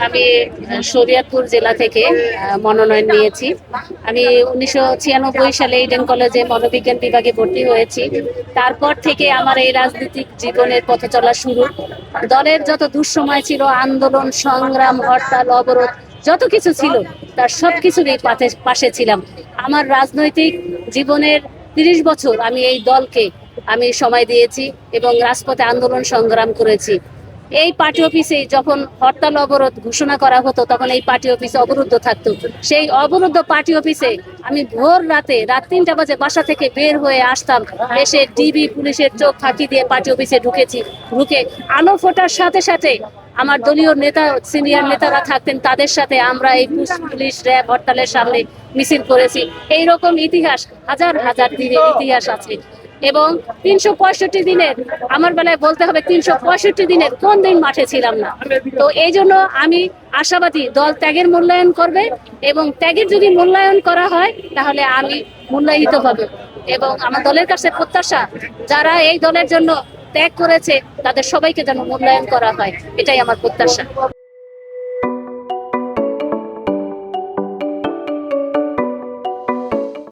আমি শরীয়তপুর জেলা থেকে মনোনয়ন নিয়েছি। আমি 1996 সালে ইডেন কলেজে মনোবিজ্ঞান বিভাগে ভর্তি হয়েছি। তারপর থেকে আমার এই রাজনৈতিক জীবনের পথে চলা শুরু। দলের যত দুঃসময় ছিল, আন্দোলন, সংগ্রাম, হরতাল, অবরোধ যত কিছু ছিল, তার সবকিছুরই পাশে ছিলাম। আমার রাজনৈতিক জীবনের 30 বছর আমি এই দলকে আমি সময় দিয়েছি এবং রাজপথে আন্দোলন সংগ্রাম করেছি। এই পার্টি অফিসে যখন হরতাল অবরোধ ঘোষণা করা হতো, তখন এই পার্টি অফিসে অবরুদ্ধ থাকতো। সেই অবরুদ্ধ পার্টি অফিসে আমি ভোর রাত 3টা বাজে বাসা থেকে বের হয়ে আসতাম, এসে ডিবি পুলিশের চোখ ফাঁকি দিয়ে পার্টি অফিসে ঢুকে আলো ফোটার সাথে সাথে আমার দলীয় নেতা, সিনিয়র নেতারা থাকতেন, তাদের সাথে আমরা এই পুলিশ র্যাব হরতালের সামনে মিছিল করেছি। এইরকম ইতিহাস হাজার হাজার দিনের ইতিহাস আছে। এবং 365 দিনের, আমার বেলায় বলতে হবে 365 দিনের কোন দিন মাঠে ছিলাম না। তো এই জন্য আমি আশাবাদী দল ত্যাগের মূল্যায়ন করবে, এবং ত্যাগের যদি মূল্যায়ন করা হয় তাহলে আমি মূল্যায়িত হব। এবং আমার দলের কাছে প্রত্যাশা, যারা এই দলের জন্য ত্যাগ করেছে তাদের সবাইকে যেন মূল্যায়ন করা হয়, এটাই আমার প্রত্যাশা।